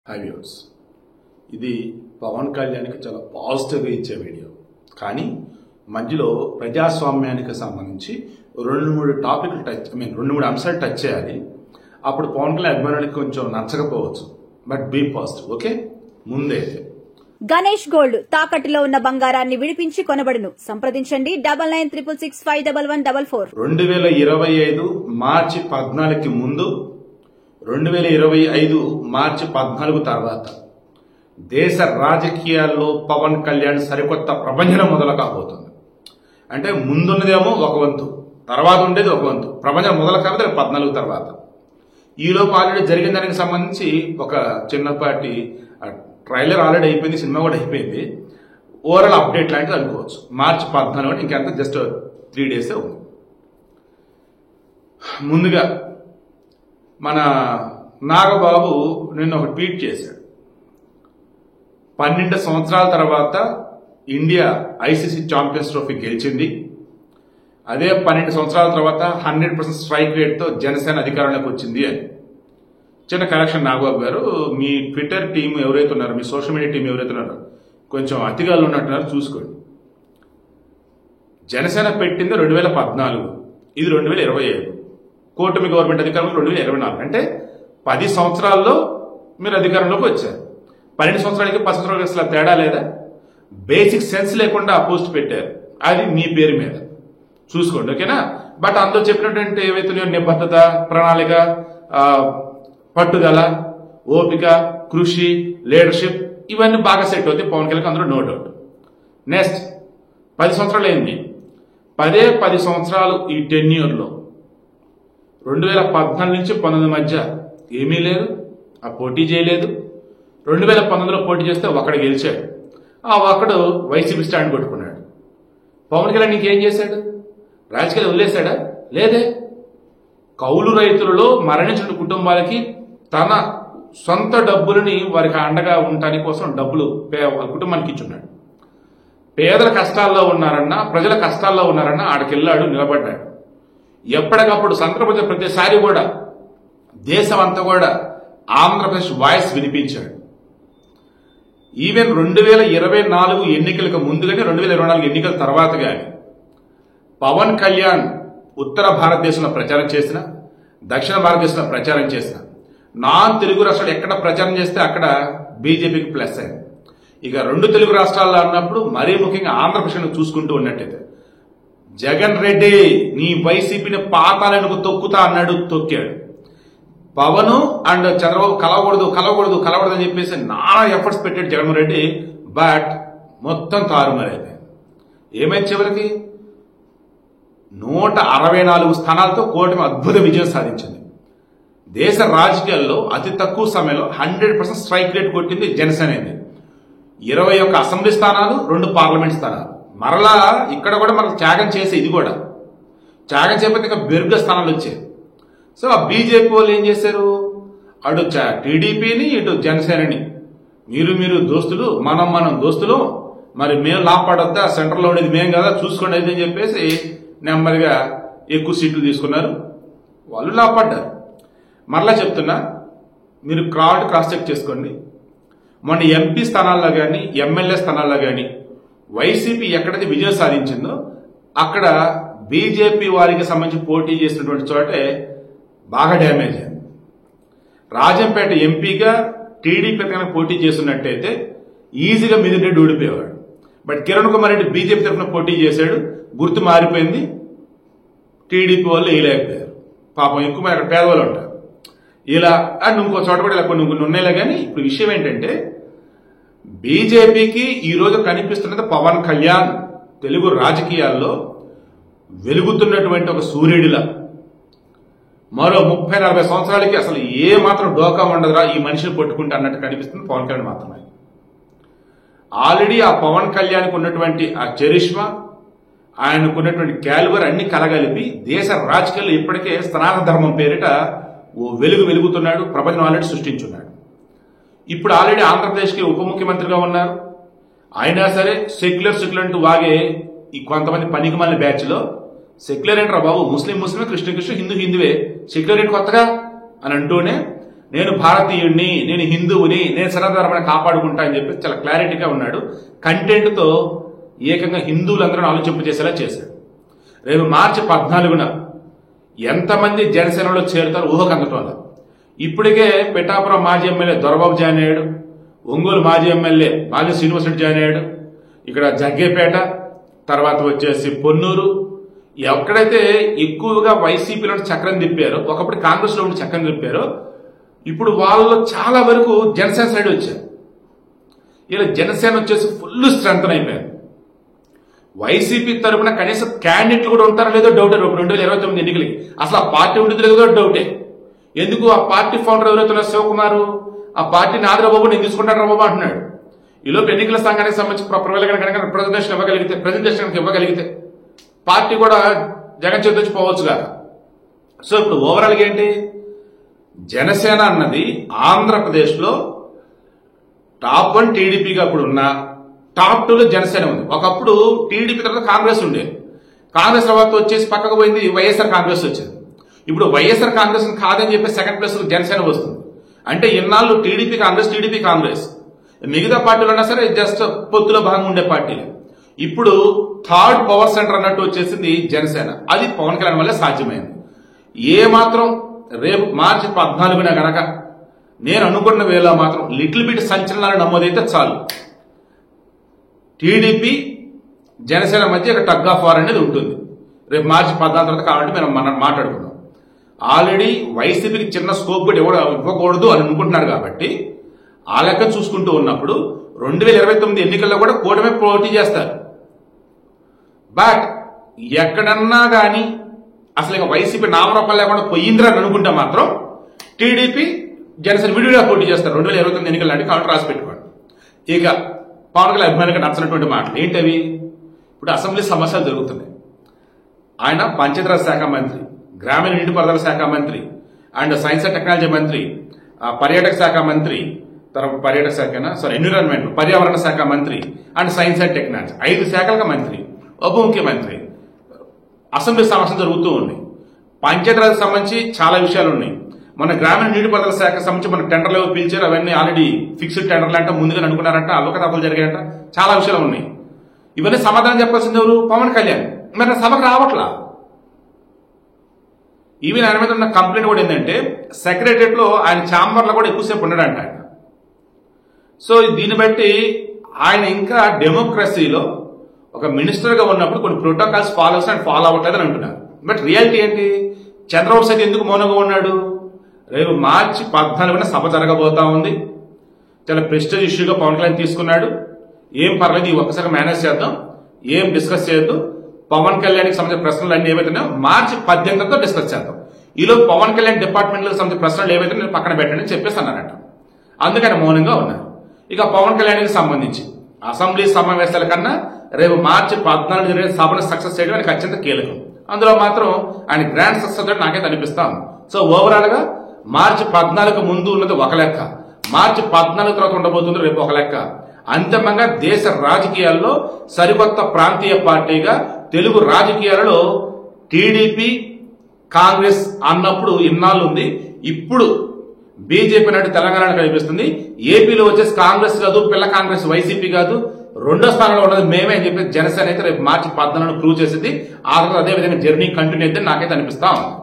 High viewers, ఇది పవన్ కళ్యాణ్కి చాలా పాజిటివ్గా ఇచ్చే వీడియో. కానీ మధ్యలో ప్రజాస్వామ్యానికి సంబంధించి రెండు మూడు అంశాలు టచ్ చేయాలి. అప్పుడు పవన్ కళ్యాణ్ అభిమానులకి కొంచెం నచ్చకపోవచ్చు, బట్ బీ పాజిటివ్. ఓకే, ముందే గణేష్ గోల్డ్ తాకట్టులో ఉన్న బంగారాన్ని విడిపించి కొనబడును. సంప్రదించండి 9966651144. 2025 మార్చి 14కి ముందు, 2025 మార్చి 14 తర్వాత దేశ రాజకీయాల్లో పవన్ కళ్యాణ్ సరికొత్త ప్రపంచం మొదలు కాబోతుంది. అంటే ముందున్నదేమో ఒక వంతు, తర్వాత ఉండేది ఒక వంతు. ప్రపంచం మొదలు కాబట్టి 14 తర్వాత. ఈలోపు ఆల్రెడీ జరిగిన దానికి సంబంధించి ఒక చిన్నపాటి ట్రైలర్ ఆల్రెడీ అయిపోయింది, సినిమా కూడా అయిపోయింది. ఓవరాల్ అప్డేట్ లాంటిది అనుకోవచ్చు. మార్చి 14 ఇంకెంత జస్ట్ 3 days ఉంది. ముందుగా మన నాగబాబు నిన్న ఒక ట్వీట్ చేశాడు. 12 సంవత్సరాల తర్వాత ఇండియా ఐసీసీ ఛాంపియన్స్ ట్రోఫీ గెలిచింది. అదే 12 సంవత్సరాల తర్వాత 100% స్ట్రైక్ రేట్తో జనసేన అధికారంలోకి వచ్చింది అని. చిన్న కరెక్షన్ నాగబాబు గారు, మీ ట్విట్టర్ టీం ఎవరైతే ఉన్నారో, మీ సోషల్ మీడియా టీం ఎవరైతే ఉన్నారో కొంచెం అతిగాలు ఉన్నట్టున్నారు, చూసుకోండి. జనసేన పెట్టింది 2014, ఇది 2025. కూటమి గవర్నమెంట్ అధికారంలో 2024. అంటే 10 సంవత్సరాల్లో మీరు అధికారంలోకి వచ్చారు. 12 సంవత్సరాలకి 10 సంవత్సరాలకి అసలు తేడా లేదా? బేసిక్ సెన్స్ లేకుండా ఆ పోస్ట్ పెట్టారు. అది మీ పేరు మీద చూసుకోండి, ఓకేనా? బట్ అందులో చెప్పినటువంటి ఏవైతే నిబద్ధత, ప్రణాళిక, పట్టుదల, ఓపిక, కృషి, లీడర్షిప్ ఇవన్నీ బాగా సెట్ అవుతాయి పవన్ కళ్యాణ్, అందులో నో డౌట్. నెక్స్ట్ 10 సంవత్సరాలు అయింది. 10 సంవత్సరాలు ఈ టెన్యూర్లో 2014 నుంచి 19 మధ్య ఏమీ లేదు, ఆ పోటీ చేయలేదు. 2019లో పోటీ చేస్తే ఒకడు గెలిచాడు. ఆ ఒకడు వైసీపీ స్టాండ్ కొట్టుకున్నాడు. పవన్ కళ్యాణ్ ఇంకేం చేశాడు? రాజకీయాలు వదిలేశాడా? లేదే. కౌలు రైతులలో మరణించిన కుటుంబాలకి తన సొంత డబ్బులని వారికి అండగా ఉండటానికి కోసం డబ్బులు వాళ్ళ కుటుంబానికి ఇచ్చున్నాడు. పేదల కష్టాల్లో ఉన్నారన్నా, ప్రజల కష్టాల్లో ఉన్నారన్నా ఆడికెళ్ళాడు, నిలబడ్డాడు. ఎప్పటికప్పుడు సందర్భంగా ప్రతిసారి కూడా దేశం అంతా కూడా ఆంధ్రప్రదేశ్ వాయిస్ వినిపించాడు. ఈవెన్ 2024 ఎన్నికలకు ముందు కానీ 2024 ఎన్నికల తర్వాత కానీ పవన్ కళ్యాణ్ ఉత్తర భారతదేశంలో ప్రచారం చేసిన, దక్షిణ భారతదేశంలో ప్రచారం చేసిన, నాన్ తెలుగు రాష్ట్రాలు ఎక్కడ ప్రచారం చేస్తే అక్కడ బీజేపీకి ప్లస్ అయింది. ఇక 2 తెలుగు రాష్ట్రాల్లో అన్నప్పుడు మరీ ముఖ్యంగా ఆంధ్రప్రదేశ్ చూసుకుంటూ ఉన్నట్టయితే జగన్ రెడ్డి నీ వైసీపీని పాతాలకు తొక్కుతా అన్నాడు, తొక్కాడు. పవన్ అండ్ చంద్రబాబు కలవకూడదు అని చెప్పేసి నానా ఎఫర్ట్స్ పెట్టాడు జగన్మోహన్ రెడ్డి. బట్ మొత్తం తారుమారైంది. ఏమైంది? చివరికి 164 స్థానాలతో కూటమి అద్భుత విజయం సాధించింది. దేశ రాజకీయాల్లో అతి తక్కువ సమయంలో 100% స్ట్రైక్ రేట్ కొట్టింది జనసేన. 21 అసెంబ్లీ స్థానాలు, 2 పార్లమెంట్ స్థానాలు. మరలా ఇక్కడ కూడా మనకు త్యాగం చేసి, ఇది కూడా త్యాగం చేయకపోతే ఇంకా బెరుగ్గా స్థానాలు వచ్చాయి. సో ఆ బీజేపీ వాళ్ళు ఏం చేశారు? అటు టీడీపీని, ఇటు జనసేనని మీరు దోస్తులు, మనం దోస్తులు, మరి మేము లాపాడొద్దా, సెంటర్లో ఉండేది మేము కదా, చూసుకోండి అని చెప్పేసి నెమ్మదిగా ఎక్కువ సీట్లు తీసుకున్నారు. వాళ్ళు లాపడ్డారు. మరలా చెప్తున్నా, మీరు క్రాస్ చెక్ చేసుకోండి. మొన్న ఎంపీ స్థానాల్లో కానీ, ఎమ్మెల్యే స్థానాల్లో కానీ వైసీపీ ఎక్కడైతే విజయం సాధించిందో అక్కడ బీజేపీ వారికి సంబంధించి పోటీ చేసినటువంటి చోటే బాగా డ్యామేజ్ అయింది. రాజంపేట ఎంపీగా టీడీపీ కనుక పోటీ చేస్తున్నట్టయితే ఈజీగా మిదిరెడ్డి ఓడిపోయేవాడు. బట్ కిరణ్ కుమార్ రెడ్డి బీజేపీ తరఫున పోటీ చేశాడు, గుర్తు మారిపోయింది. టీడీపీ వాళ్ళు వేయలేకపోయారు. పాపం ఎక్కువ మంది అక్కడ పేదవాళ్ళు ఉంటారు. ఇలా అండ్ ఇంకో చోట కూడా ఇలా కొన్ని ఉన్నాయిలే. కానీ ఇప్పుడు విషయం ఏంటంటే, బీజేపీకి ఈరోజు కనిపిస్తున్నది పవన్ కళ్యాణ్ తెలుగు రాజకీయాల్లో వెలుగుతున్నటువంటి ఒక సూర్యుడిలా. మరో 30-40 సంవత్సరాలకి అసలు ఏ మాత్రం డోకా ఉండదురా ఈ మనిషిని పట్టుకుంటే అన్నట్టు కనిపిస్తుంది పవన్ కళ్యాణ్ మాత్రమే. ఆల్రెడీ ఆ పవన్ కళ్యాణ్కి ఉన్నటువంటి ఆ చరిష్మా, ఆయనకు ఉన్నటువంటి క్యాలిబర్ అన్ని కలగలిపి దేశ రాజకీయాల్లో ఇప్పటికే సనాతన ధర్మం పేరిట ఓ వెలుగుతున్నాడు, ప్రపంచం ఆల్రెడీ సృష్టించున్నాడు. ఇప్పుడు ఆల్రెడీ ఆంధ్రప్రదేశ్కి ఉప ముఖ్యమంత్రిగా ఉన్నారు. అయినా సరే సెక్యులర్ అంటూ వాగే ఈ కొంతమంది పనికిమాలిన బ్యాచ్లో సెక్యులర్ ఏంట్రా బాబు, ముస్లిం క్రిస్టియన్ హిందువే, సెక్యులర్ ఏంటి కొత్తగా అని అంటూనే నేను భారతీయుడిని, నేను హిందువుని, నేను సనాతన కాపాడుకుంటా అని చెప్పి చాలా క్లారిటీగా ఉన్నాడు. కంటెంట్ తో ఏకంగా హిందువులందరూ ఆలోచింపు చేసేలా చేశాడు. రేపు మార్చి 14న ఎంతమంది జనసేనలో చేరుతారు ఊహకందటం. ఇప్పటికే పిఠాపురం మాజీ ఎమ్మెల్యే దొరబాబు జాయిన్ అయ్యాడు, ఒంగోలు మాజీ ఎమ్మెల్యే మాజీ శ్రీనివాసరెడ్డి జాయిన్ అయ్యాడు, ఇక్కడ జగ్గేపేట, తర్వాత వచ్చేసి పొన్నూరు, ఎక్కడైతే ఎక్కువగా వైసీపీలో చక్రం తిప్పారో, ఒకప్పుడు కాంగ్రెస్ లో ఉండి చక్రం తిప్పారో, ఇప్పుడు వాళ్ళలో చాలా వరకు జనసేన సైడ్ వచ్చారు. ఇలా జనసేన వచ్చేసి ఫుల్ స్ట్రెంత్ అయిపోయారు. వైసీపీ తరఫున కనీసం క్యాండిడేట్లు కూడా ఉంటారో లేదో డౌటే. 2029 ఎన్నికలకి అసలు ఆ పార్టీ ఉండేది లేదో డౌటే. ఎందుకు ఆ పార్టీ ఫౌండర్ ఎవరైతే శివకుమారు ఆ పార్టీని ఆదరబాబు నేను తీసుకుంటాను బాబు అంటున్నాడు. ఈలోపు ఎన్నికల సంఘానికి సంబంధించి కనుక ప్రజెంటేషన్ ఇవ్వగలిగితే పార్టీ కూడా జగన్ చేతి వచ్చి పోవచ్చుగా. సో ఇప్పుడు ఓవరాల్గా ఏంటి, జనసేన అన్నది ఆంధ్రప్రదేశ్ లో టాప్ 1 టీడీపీగా ఇప్పుడు ఉన్న, టాప్ 2లో జనసేన ఉంది. ఒకప్పుడు టీడీపీ తర్వాత కాంగ్రెస్ ఉండేది, కాంగ్రెస్ తర్వాత వచ్చేసి పక్కకు పోయింది వైఎస్ఆర్ కాంగ్రెస్ వచ్చింది. ఇప్పుడు వైఎస్ఆర్ కాంగ్రెస్ కాదని చెప్పి సెకండ్ ప్లేస్ జనసేన వస్తుంది. అంటే ఇన్నాళ్ళు టీడీపీ కాంగ్రెస్ మిగతా పార్టీలు ఉన్నా సరే జస్ట్ పొత్తులో భాగంగా ఉండే పార్టీలు. ఇప్పుడు థర్డ్ పవర్ సెంటర్ అన్నట్టు వచ్చేసింది జనసేన. అది పవన్ కళ్యాణ్ వల్లే సాధ్యమైంది. ఏ మాత్రం రేపు మార్చి 14న గనక నేను అనుకున్న వేళ మాత్రం లిటిల్ బిట్ సంచలనాలు నమోదైతే చాలు, టీడీపీ జనసేన మధ్య ఒక టగ్ ఆఫ్ వార్ అనేది ఉంటుంది. రేపు మార్చి 14 తర్వాత కాబట్టి మనం మాట్లాడుకుందాం. ఆల్రెడీ వైసీపీకి చిన్న స్కోప్ కూడా ఇవ్వకూడదు అని అనుకుంటున్నారు కాబట్టి ఆ లెక్క చూసుకుంటూ ఉన్నప్పుడు 2029 ఎన్నికల్లో కూడా కూటమి పోటీ చేస్తారు. బట్ ఎక్కడన్నా కానీ అసలు ఇక వైసీపీ నామరూపాలు లేకుండా పోయిందిరా అని అనుకుంటే మాత్రం టీడీపీ జనసేన విడివిడిగా పోటీ చేస్తారు 2029 ఎన్నికలు నాటి. కాబట్టి రాసి పెట్టుకోండి. ఇక పవన్ కళ్యాణ్ అభిమానికి నచ్చినటువంటి మాటలు ఏంటవి, ఇప్పుడు అసెంబ్లీ సమస్యలు జరుగుతున్నాయి. ఆయన పంచాయతీరాజ్ శాఖ మంత్రి, గ్రామీణ నీటిపారుదల శాఖ మంత్రి, అండ్ సైన్స్ అండ్ టెక్నాలజీ మంత్రి, పర్యాటక శాఖ మంత్రి, ఎన్విరాన్మెంట్ పర్యావరణ శాఖ మంత్రి అండ్ సైన్స్ అండ్ టెక్నాలజీ, 5 శాఖలకు మంత్రి, ఉప ముఖ్యమంత్రి. అసెంబ్లీ సమస్యలు జరుగుతూ ఉన్నాయి. పంచాయతీరాజ్ సంబంధించి చాలా విషయాలు ఉన్నాయి. మన గ్రామీణ నీటిపారుదల శాఖ సంబంధించి మన టెండర్లు పిలిచారు, అవన్నీ ఆల్రెడీ ఫిక్స్డ్ టెండర్లు అంటే ముందుగా అనుకున్నారంట, అవకతవకలు జరిగాయంట, చాలా విషయాలు ఉన్నాయి. ఇవన్నీ సమాధానం చెప్పాల్సింది ఎవరు, పవన్ కళ్యాణ్. మరి సభకు రావట్లా. ఈవెన్ ఆయన మీద ఉన్న కంప్లైంట్ కూడా ఏంటంటే సెక్రటరియట్ లో ఆయన ఛాంబర్ లో కూడా ఎక్కువసేపు ఉండడంట ఆయన. సో దీన్ని బట్టి ఆయన ఇంకా డెమోక్రసీలో ఒక మినిస్టర్ గా ఉన్నప్పుడు కొన్ని ప్రోటోకాల్స్ ఫాలో అవ్వట్లేదని అంటున్నారు. బట్ రియాలిటీ ఏంటి, చంద్రబాబు సైతం ఎందుకు మౌనంగా ఉన్నాడు? రేపు మార్చి 14న సభ జరగబోతా ఉంది. చాలా ప్రెస్టేజ్ ఇష్యూగా పవన్ కళ్యాణ్ తీసుకున్నాడు. ఏం పర్లేదు, ఈ ఒక్కసారి మేనేజ్ చేద్దాం, ఏం డిస్కస్ చేయొద్దు, పవన్ కళ్యాణ్కి సంబంధించిన ప్రశ్నలు అన్ని ఏవైతున్నాయో మార్చి 18తో డిస్కస్ చేద్దాం. ఈలో పవన్ కళ్యాణ్ డిపార్ట్మెంట్లకు సంబంధించిన ప్రశ్నలు ఏవైతే నేను పక్కన పెట్టండి అని చెప్పేసి అన్నారట. అందుకని మౌనంగా ఉన్నారు. ఇక పవన్ కళ్యాణ్కి సంబంధించి అసెంబ్లీ సమావేశాల కన్నా రేపు మార్చి 14 జరిగిన సభను సక్సెస్ చేయడం ఆయనకు అత్యంత కీలకం. అందులో మాత్రం ఆయన గ్రాండ్ సక్సెస్ నాకైతే అనిపిస్తాం. సో ఓవరాల్ గా మార్చి 14కు ముందు ఉన్నది ఒక లెక్క, మార్చి 14 తర్వాత ఉండబోతుంది రేపు ఒక లెక్క. అంతిమంగా దేశ రాజకీయాల్లో సరికొత్త ప్రాంతీయ పార్టీగా తెలుగు రాజకీయాలలో టీడీపీ కాంగ్రెస్ అన్నప్పుడు ఇన్నాళ్ళు ఉంది. ఇప్పుడు బీజేపీ నాటి తెలంగాణ కనిపిస్తుంది. ఏపీలో వచ్చేసి కాంగ్రెస్ కాదు, పిల్ల కాంగ్రెస్ వైసీపీ కాదు, 2వ స్థానంలో ఉన్నది మేమే అని చెప్పి జనసేన అయితే రేపు మార్చి 14 ప్రూవ్ చేసింది. ఆ తర్వాత అదే విధంగా జర్నీ కంటిన్యూ అయితే నాకైతే అనిపిస్తా ఉంది.